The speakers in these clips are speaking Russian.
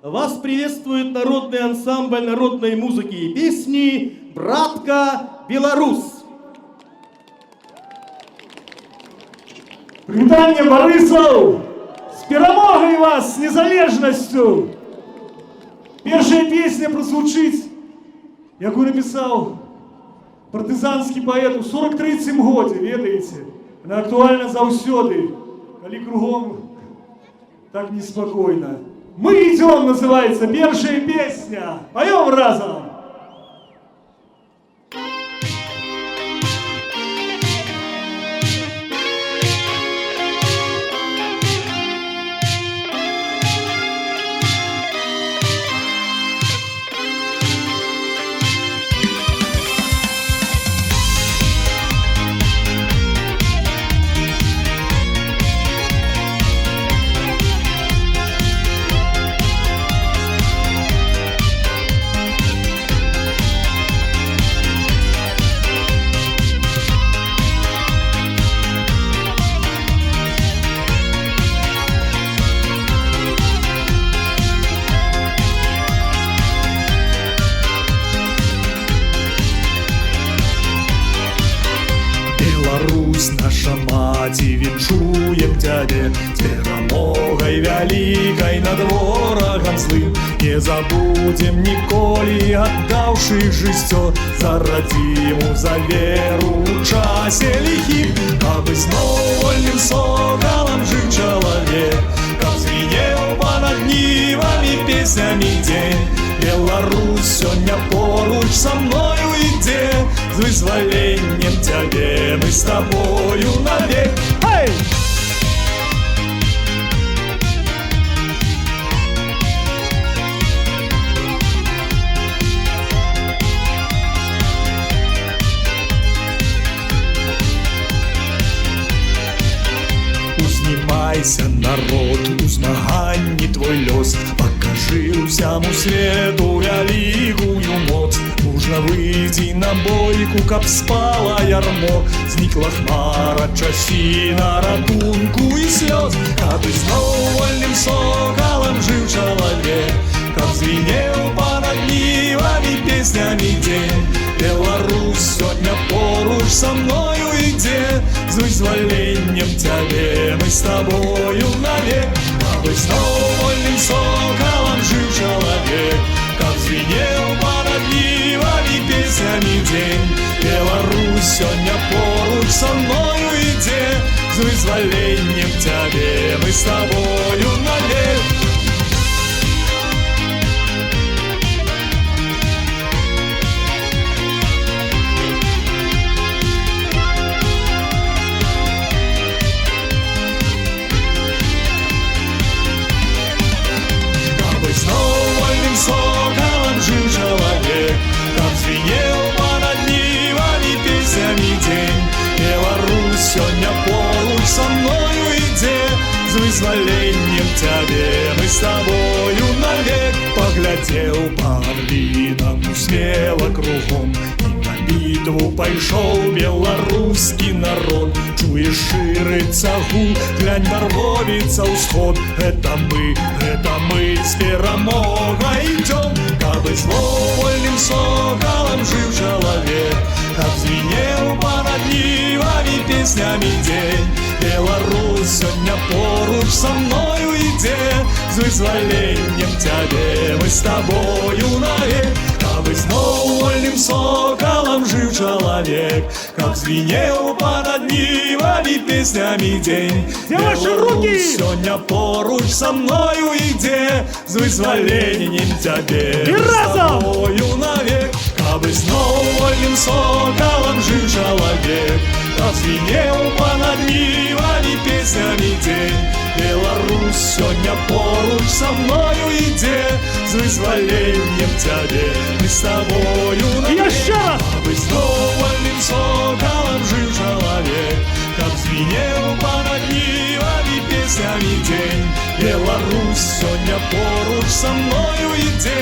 Вас приветствует народный ансамбль народной музыки и песни «Братка Беларус». Привітання, Борисов! С перемогой вас, с незалежностью! Первая песня прозвучить, яку написал партизанский поэт у 43-м году, ведаете? Она актуальна заўсёды, коли кругом так неспокойно. Мы идем, называется первая песня. Поем разом! Беларусь, наша маці, віншуем цябе з перамогай вялікай над ворагам злым. Не забудем ніколі, аддаўшы жыццё за радзіму, за веру ў часе ліхім. Каб зноў вольным сокалам жыў чалавек, каб звінеў па-над нівамі песнямі дзень. Беларусь сёння поруч са мною ідзе, з вызваленнем цябе мы з табою навек. Hey! Узнімайся, народ, у змаганні твой лёс, пакажы ўсяму свету вялікую моц. Мужна выйдзі на бойку, каб спала ярмо, знікла хмара часіна ратунку і слёз. Каб зноў вольным сокалам жыў чалавек, каб звінеў па-над нівамі песнямі дзень. Беларусь сёння поруч са мною ідзе, з вызваленнем цябе мы з табою навек. Каб зноў вольным сокалам жыў чалавек, каб звінеў па-над нівамі песнямі дзень. Беларусь сёння поруч са мною ідзе, з вызваленнем цябе мы з табою навек. Соколом жил человек, каб звенел па-над нивами песнями день. Беларусь сёння поруч со мною ідзе, з вызваленнем цябе мы с тобою навек. Поглядел по орлинам смело кругом, и на битву пайшоў беларускі народ. Чуеш шырыцца гул, глянь, барвовіца ўсход. Это мы с перамогай идем. Каб зноў вольным соколом жыў чалавек, каб звенеў па-над нівамі песнямі дзень. Беларусь сёння поруч са мною ідзе, з вызваленнем цябе мы з табою навек. Каб зноў вольным соколом жыў чалавек, каб звенеў па-над нівамі песнямі дзень. Беларусь сёння поруч са мною ідзе, з вызваленнем цябе мы з табою навек. Каб зноў вольным соколом жыў чалавек, каб звенеў па-над нівамі песнямі дзень. Беларусь сёння поруч са мною ідзе, з вызваленнем цябе мы з табою навек. Каб зноў вольным соколом жыў чалавек, каб звенеў па-над нівамі песнямі дзень. Беларусь сёння поруч са мною ідзе,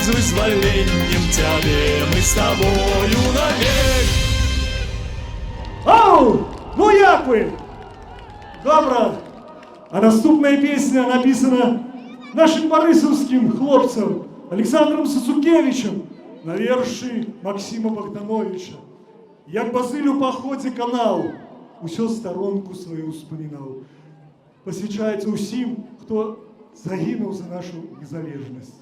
з вызваленнем цябе мы з табою навек. Ау! Ну як ви? Добре. А наступна пісня написана нашим барисовским хлопцам Олександром Сацукевичем на вірші Максима Богдановича. Як Базиль у поході канал, усю сторонку свою вспоминав. Посвячається усім, хто загинув за нашу незалежність.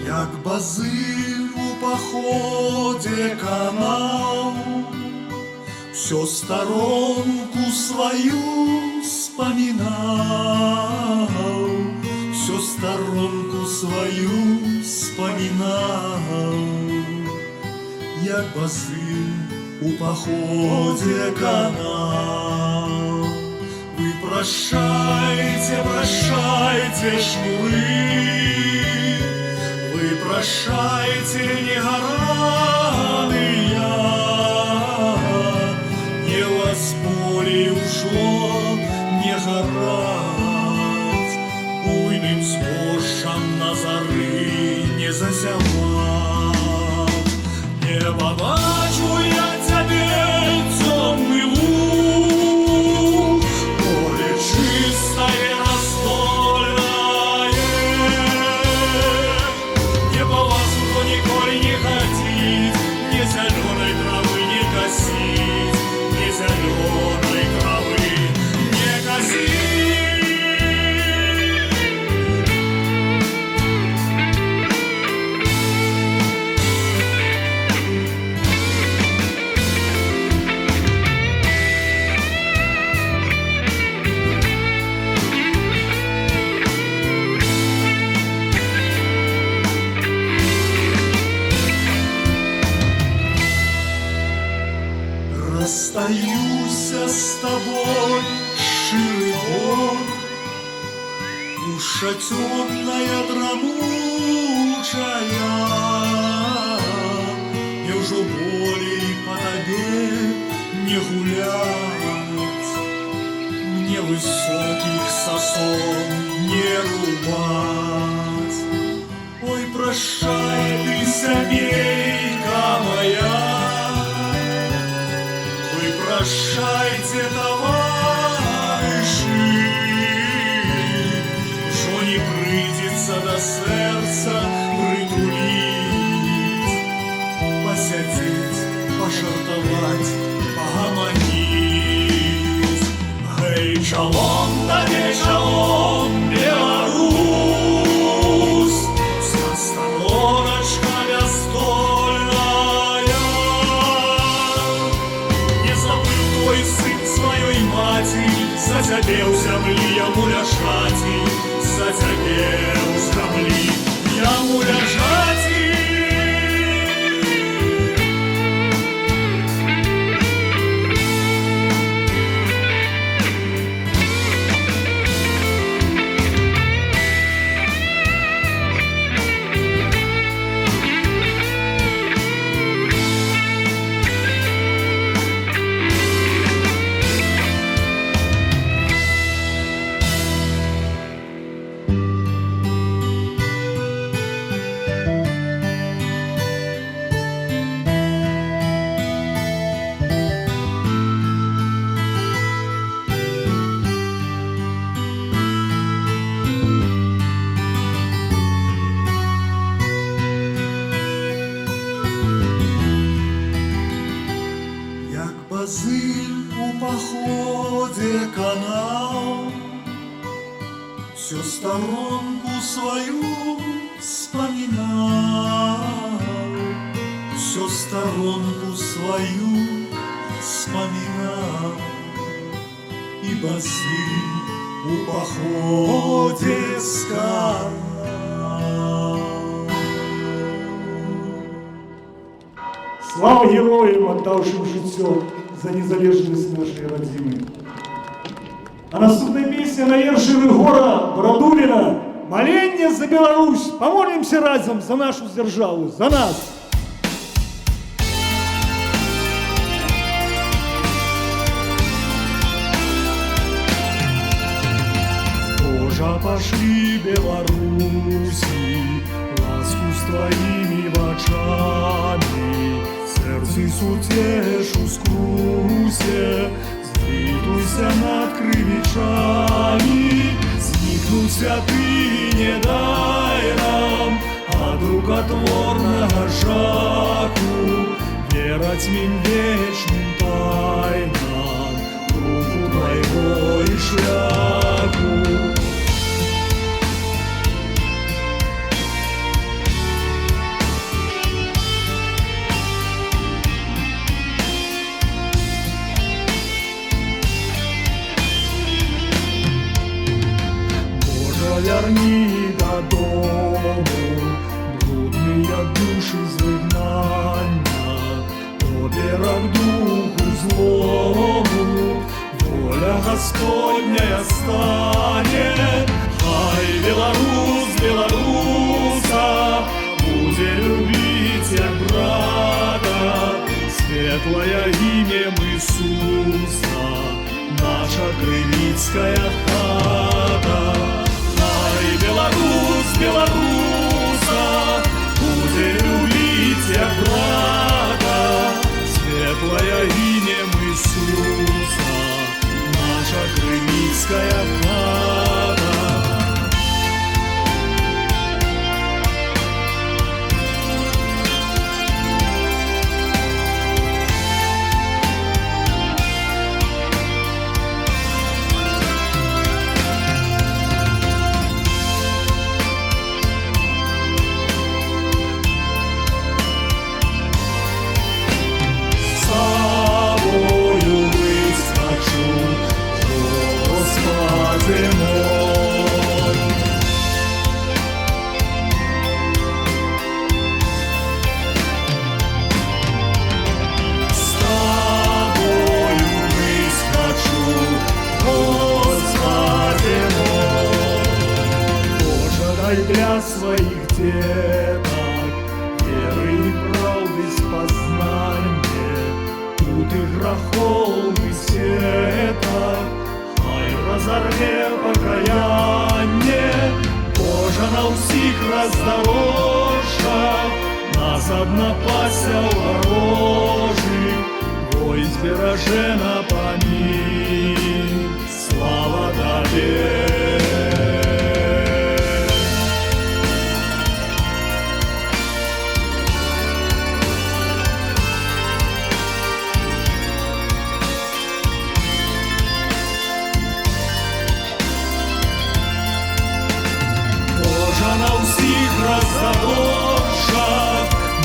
Як Базиль у походе канал, всю сторонку свою вспоминал, всю сторонку свою вспоминал. Як Базиль у походе канал, вы прощайте, прощайте ж вы, вы прощайте, негораные, не вас поле ушло, не горать, буйным збожжам на зары не засявать. Не побачу я тебе, темный луг, поле чистое, раздольное, не по ласку николь не ходить, ни зеленой травы не косить, ни зеленой травы не косить. Расстаюсь с тобой, ширый гор, душа темная, драмучая, мне уже болей по тебе не гулять, мне высоких сосон не рубать. Ой, прощай ты, семейка моя, прощайте, товарищи, что не придется до сердца притулить, посидеть, пожартовать, погомонить. Эй, шалом, да не шалом, Беларусь, вся стороночка бездольная. Сын своей матери, за тебе у земли яму ляжати, за тебе у земли яму ляжати. Всю сторонку свою вспоминал, всю сторонку свою вспоминал, и басы у походе скал. Слава героям, отдавшим життя за незалежність нашої родини. А наступна пісня на вірші Егора Брадуліна «Моління за Білорусь». Помолимся разом за нашу державу, за нас. Боже, пошли, Беларуси, ласку с твоими очами, сердце сутешу скруся, злитуйся над крымичами, зникнуться ты не дай нам, а рукотворного жаку, верать мим вечным тайнам, руку твоего и шляху. Верни додому брудные души згнання, оберах духу злому, воля Господня стане. Хай Беларус белоруса буде любить як брата, светлое имя Иисуса, наша крымицкая хата. Беларус белоруса буде любить як брата, светлое имя Иисуса, наша крымицкая хата. Для своих деток веры и правды спознание, тут и грохол и сеток, хай разорве покаяние. Боже, на усіх роздорожах нас однопася ворожих, вой збереже на пам'ять, слава Тобі. На усіх роздорожах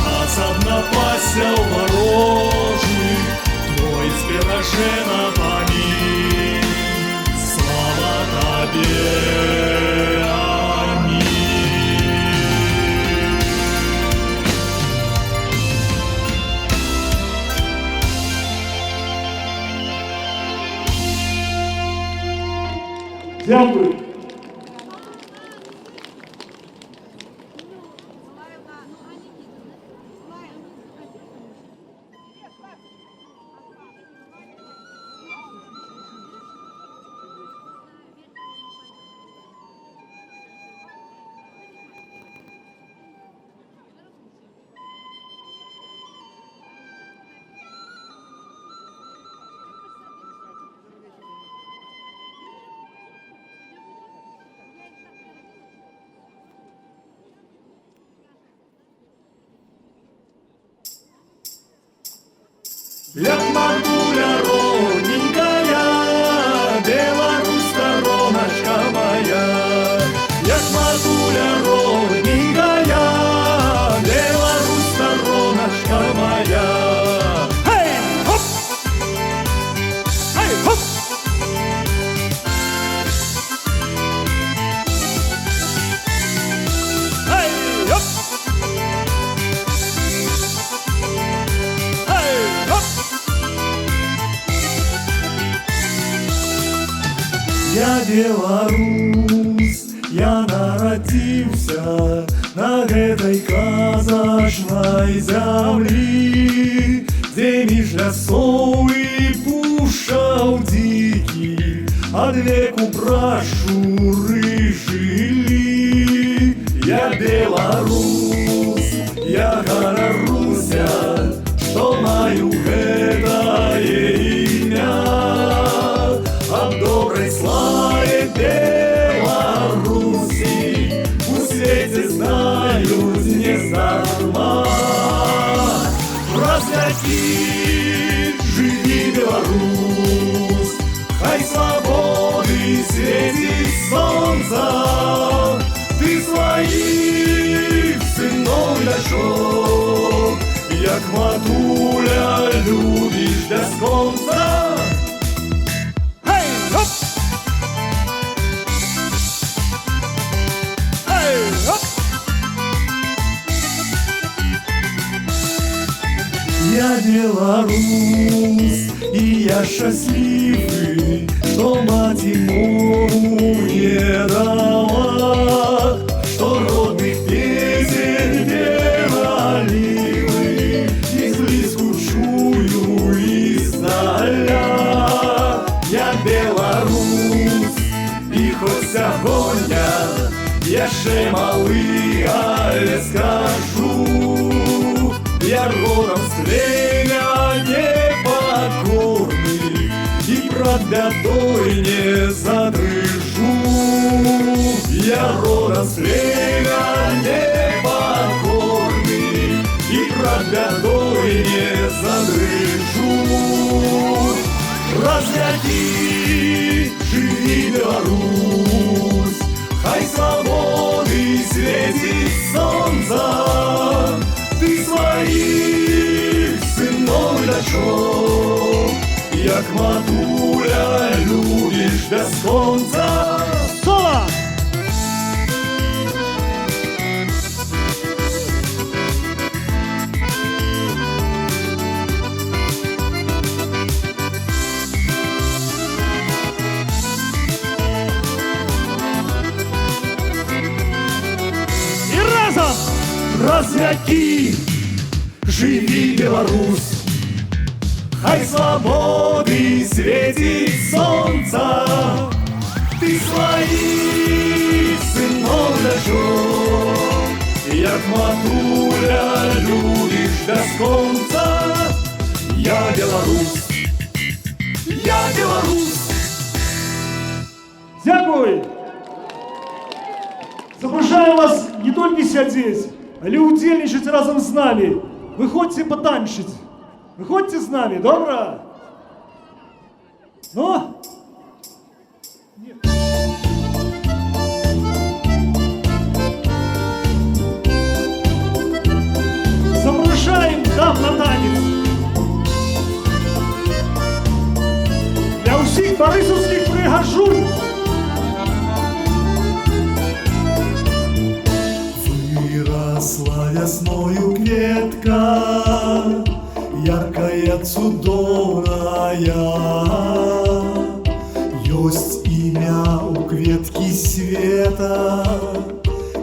нас однопася ворожих, твой збереже на пам'ять, слава Тобі. Амінь. Дякую. Як матуля родненькая, Беларусь, стороночка моя. беларус, я нарадзіўся на гэтай казачнай зямлі, дзе між лясоў і пушчаў дзікі ад веку прашуры жылі. Я беларус, я ганаруся, што маю гэтае імя. Об доброй славе Беларуси у свете знают нездарма. Развяки, живи, Беларусь, хай свободы светит солнце. Ты своих сынов дочок, як матуля, любишь без конца. Я беларус, и я счастливый, что мать ему не дала, что родных песен переливы из близку чую издаля. Я беларус, и хоть сягоння яшчэ малы, але скажу, я родом с племя непокорных и пред бедой не задрыжу. Я родом с племя непокорных и пред бедой не задрыжу. Развяки, живи, Беларусь, хай свободы светит солнце. Ты своих сынов дочок, як матуля, любишь без конца. Соло! И разом! Развяки, живи, Беларусь, хай свободы светит солнце. Ты своих сынов дочок, як матуля, любишь без конца. Я беларус, я беларус. Дякую! Запрошаю вас не тільки сядзець, але удзельнічаць разом з нами. Выходзьце патанчыць. Выходзьце з нами, добра? Ну? Запрошаем дам на танец. Для усіх барисаўскіх прыгажунь. Выросла весною кветка, яркая, цудоўная. Ёсць імя у кветкі света,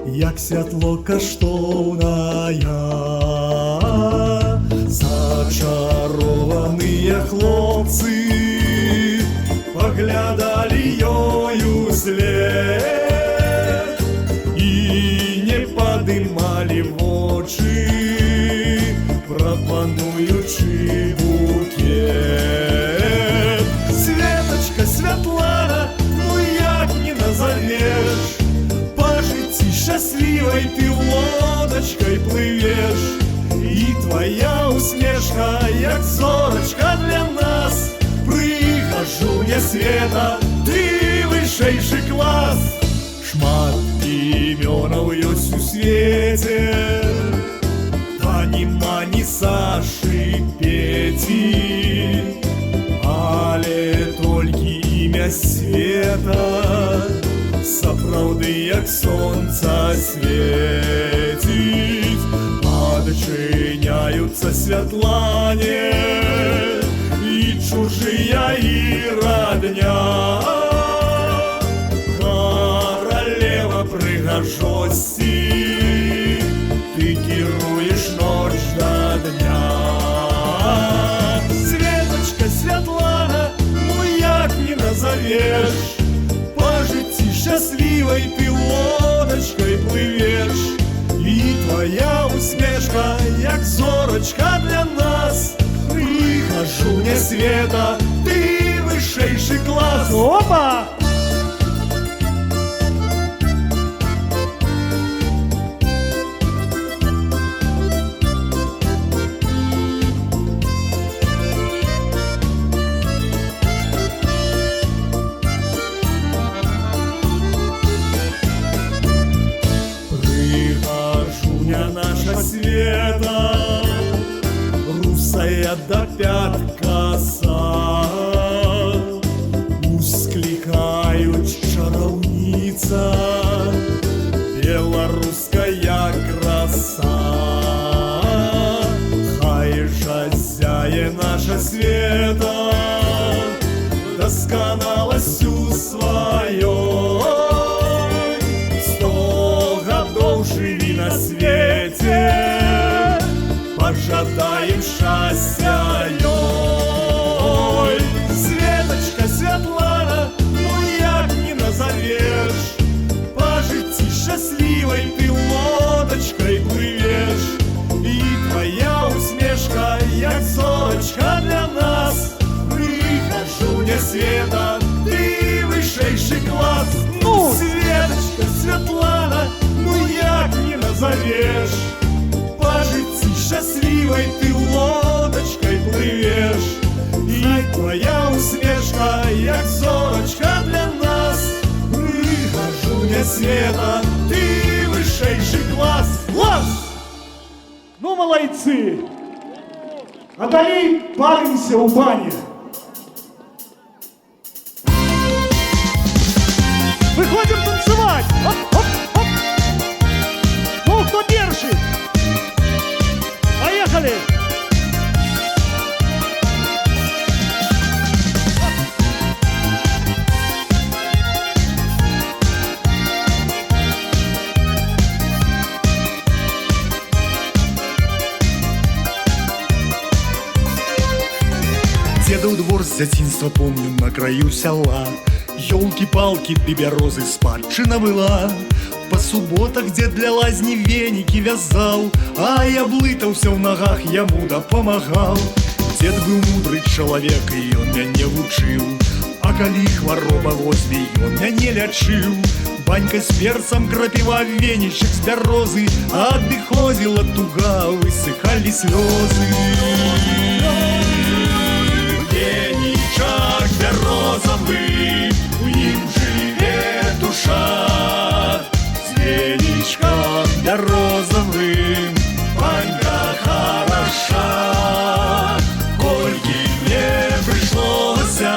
як святло каштоўная. Зачарованыя хлопцы паглядалі ёю след і не падымалі вочы, прапануючы букет. Светочка, Святлана, ну як не назовеш, по жыцці шчаслівай ты лодачкой плывешь, і твоя усмешка, як зорачка для нас. Прыгажуня света, ты вышэйшы клас. Шмат імёнаў ёсць у свеце, та нема ні Сашы, Пеці, але толькі імя света сапраўды як сонца свеціць. Адчыняюцца Святлане і чужыя, і радня. жості, ти керуєш ноч до дня. Светочка, Святлана, ну як не назовеш, по житті щасливой ты лодочкой плывешь, и твоя усмешка, як зорочка для нас. Прихожу мне света, ты высшейший класс. Опа! Прихожуня наша света, русая до пят коса, ускликают чаровница, белорусская краса. Хай же зяе наша света досконалостью своей, 100 годов живи на свете, пожадаем счастья ей. Светочка, Святлана, ну як не назовешь, по житті счастливой ты лодочкой плывешь, и твоя усмешка, як зорочка для нас. Прихожу мне света, ты высшейший класс. Ну! Светочка, Святлана, ну як не назовешь, по житті счастливой ты лодочкой плывешь, и твоя усмешка, як зорочка для нас. Прихожу мне света, ты высшейший класс. Класс! Ну, молодцы! А далей паримся у бани. Выходим танцевать! Оп, оп, оп. Ну, кто держит? Поехали! Дедов двор с дзяцінства помню на краю села. Ёлки-палки, ды бярозы спадчына была. По суботах дед для лазни веники вязал, а я блытаўся ў ногах, яму дапамагаў. Дед быў мудрый чалавек, і ён мяне вучыў, а калі хвароба возьме, ён мяне лячыў. Банька з перцам, крапіва, венічак з бярозы, адыходзіла туга, высыхалі слёзы. Венічак бярозавы, у ім жыве душа. З венічкам бярозавым банька хараша. Колькі мне прыйшлося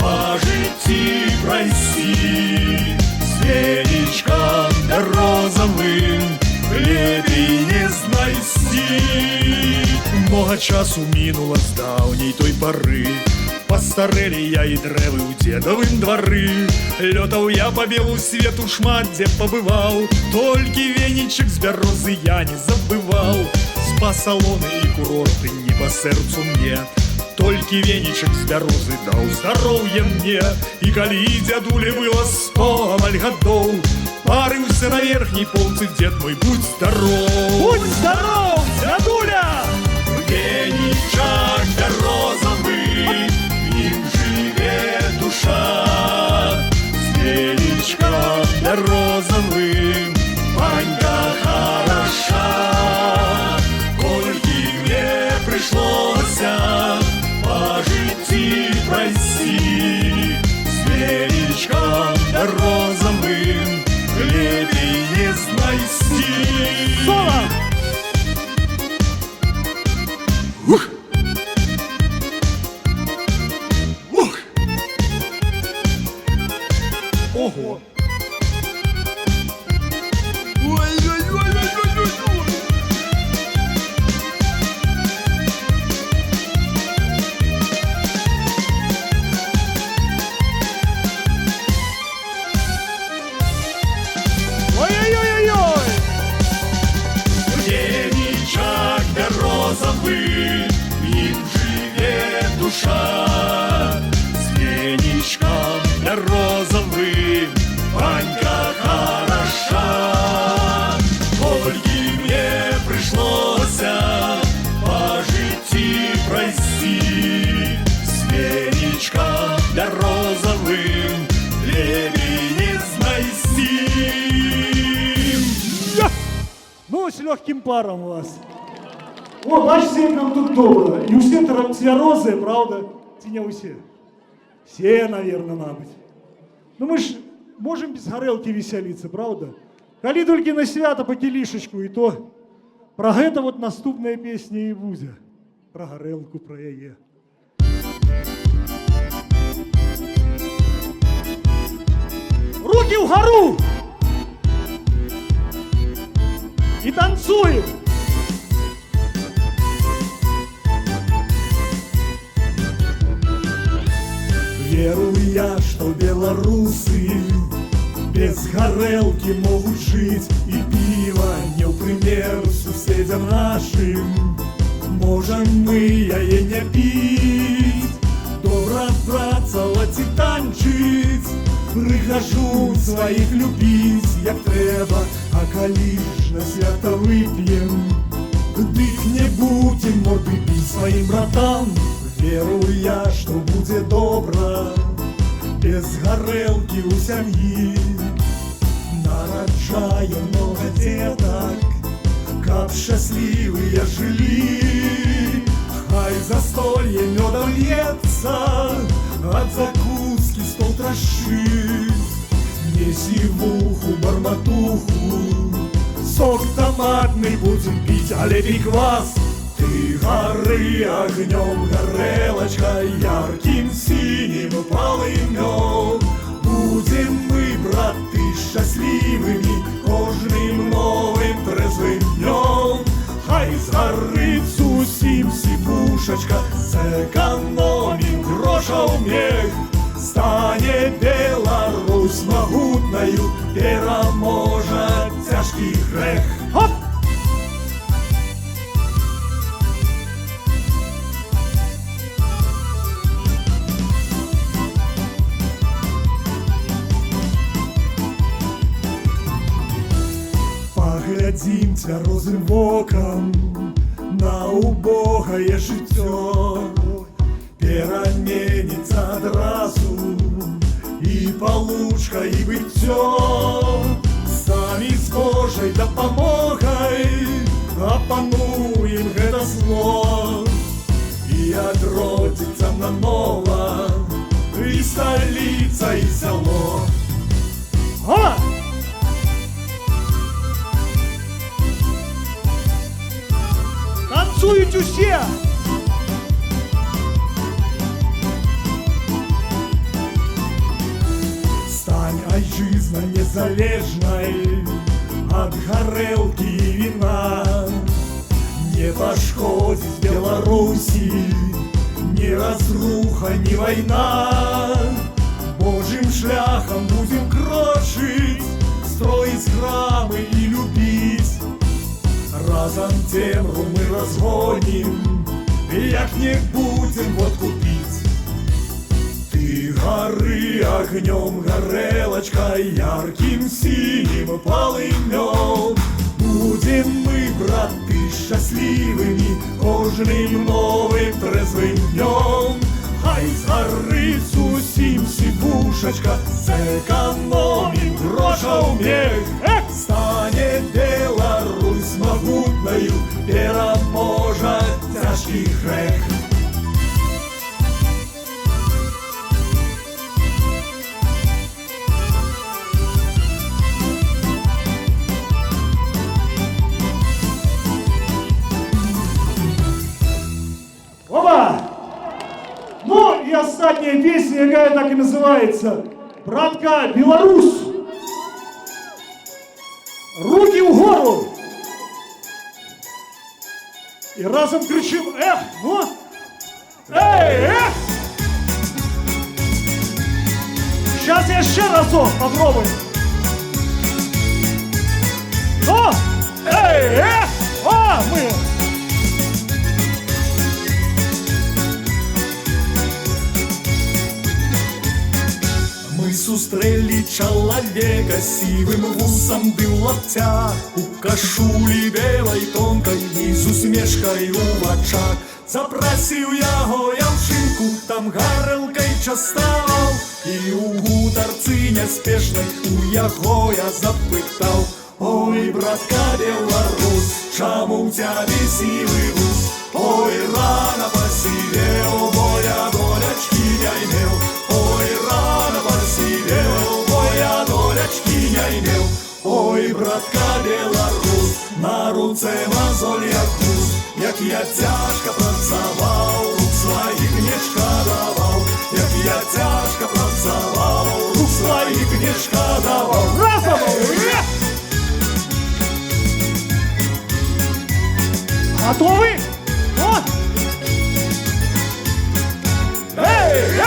па жыцці прайсці, з венічкам бярозавым лепей не знайсці. Многа часу мінула з даўняй той пары, пастарэлі я і дрэвы ў дзедавым двары. Лётаў я па белу свету, шмат дзе пабываў, толькі венічак з бярозы я не забываў. Спа салоны і курорты не па сэрцу мне, толькі венічак з бярозы даў здароўе мне. І калі дзядуле было 100 амаль гадоў, парыўся на верхняй полцы дзед мой, будь здаров. Будь здоров, дядуля! Венічак бярозавы, ім жыве душа. З венічкам бярозавым банька хараша. Колькі мне прыйшлося па жыцці прайсці, з венічкам бярозавым лепей не знайсці. Соло! Ух! Ух! Ого! Ой-ой-ой-ой-ой-ой! Ой-ой-ой! розовым, в ним живет душа. С веничком да розовым, Ванька хороша. Ольге мне пришлось по житті пройти, с веничком да розовым лебедь не знайсим. Ну, с легким паром у вас. О, бачите, як нам тут добре. І усі тверози, правда? Ці не усі. Все, наверное, мабуть. Ну мы ж можем без горелки веселиться, правда? Коли тільки на свято по телішечку, і то про гэта вот наступная песня і буде. Про горелку, про яе. Руки вгору! И танцуем! Верую я, что белорусы без горелки могут жить, и пиво не в пример соседям нашим. Можем мы яе не пить, добро працаваць и танчить, прихожу своих любить, як треба, а коли ж на свято выпьем, дык не будем морды бить своим братам. Верую я, что будет добро без горелки у семьи. Нараджаем много деток, как счастливые жили. Хай застолье медом льется, от закуски стол трошит. Не сивуху, барматуху, сок томатный будем пить, а лепей квас. Ты горы огнем, горелочка, ярким синим полымем. Будем мы, браты, счастливыми кожным новым трезвым днем. Хай згорить усім сівушечка, зекономим гроша умех. Стане Беларусь могутною, переможет тяжкий грех. Хоп! Поглядзім цвярозым вокам на убогае жыццё. Пераменіцца адразу і палучка, і быццё. Самі з Божай дапамогай апануем гэта зло, і адродзіцца нанова і сталіца, і сяло. Га! Танцують усі! Стань айчизна незалежной от горелки и вина. Не пошкодить Беларуси ни разруха, ни война. Божьим шляхом будем крочить, строить храмы и любить. Разом темру мы разгоним, як не будем водку пить. Ты горы огнем, горелочка, ярким синим полымем. Будем мы, браты, счастливыми кожным новым трезвым днем. Хай згорить усім сівушечка, зекономим гроша умех. Стане Беларусь могутною, переможет тяжкий грех. Опа! Ну и остатняя песня, якая так и называется. Братка, Беларусь! Руки вгору! И разом кричим, эх, ну! Эй, эх! Сейчас я еще разок попробую. Ну! Эй, эх! О, мы! стрэлі чалавека сівым вусам ды ў лапцях, у кашулі белай тонкай і з усмешкай у вачах. Запрасіў яго яўчынку, там гарэлкай частаваў, і ў гутарцы няспешнай у яго я запытаў: ой, братка беларус, чаму ў цябе сівы вус? Ой, рана пасівеў, бо я долячкі не меў. Ой, рана пасівеў, бо я долячкі не меў. Ой, братка беларус, на руцэ мазоль як гуз, як я цяжка працаваў, рук сваіх не шкадаваў. Як я цяжка працаваў, рук сваіх не шкадаваў. Разом! Готовы? О! Эй!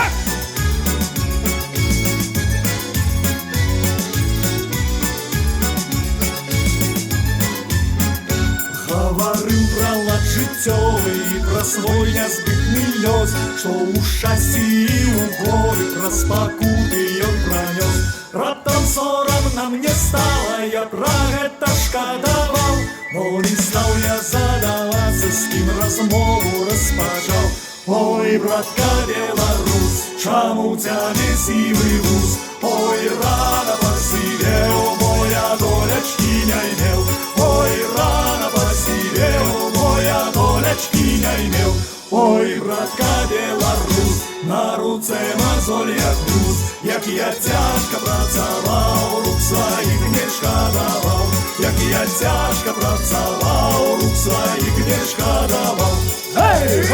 Гаварыў пра лад жыццёвы і пра свой нязбытны лёс, што ў шчасці і ў горы праз пакуты ён пранёс. Раптам сорамна мне стала, я пра гэта шкадаваў, но не стаў я задавацца, з кім размову распачаў. Ой, братка беларус, чаму ў цябе сівы вус? Ой, рана пасівеў, бо я долячкі не меў. Ой, рана пасівеў, бо я долячкі не меў. Ой, братка беларус, на руцэ мазоль як груз, як я цяжка працаваў, рук сваіх не шкадаваў. Як я цяжка працаваў, рук сваіх не шкадаваў. Эй!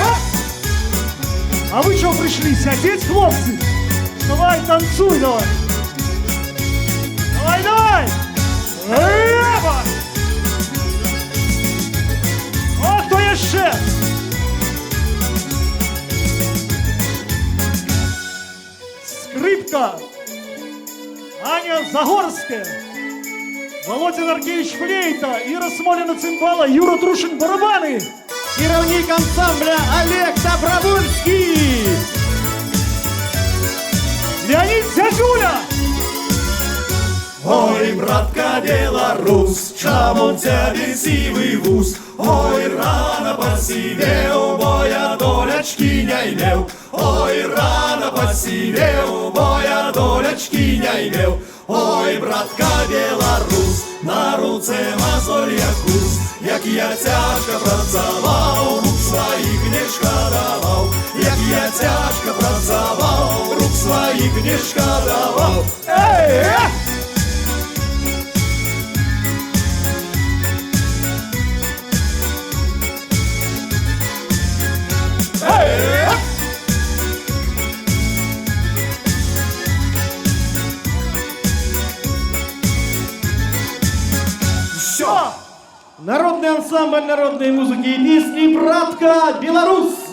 А вы что пришли, сядеть, хлопцы? Давай, танцуй, давай! Давай, давай! Эва! О, хто ще? Скрипка! Аня Загорская! Володя Наркевич флейта, Ира Смолина цимбала, Юра Трушин барабаны! Кіраўнік ансамбля Олег Добровольский. Леонид Зязюля! Ой, братка беларус, чаму цябе сівы вус? Ой, рана пасівеў, бо я долячкі не меў. Ой, рана пасівеў, бо я долячкі не меў. Ой, братка беларус, на руцэ мазоль як гуз, як я цяжка працаваў, рук сваіх не шкадаваў. Як я цяжка працаваў, рук сваіх не шкадаваў. Эй! Народный ансамбль народной музыки и песни «Братка Беларусь».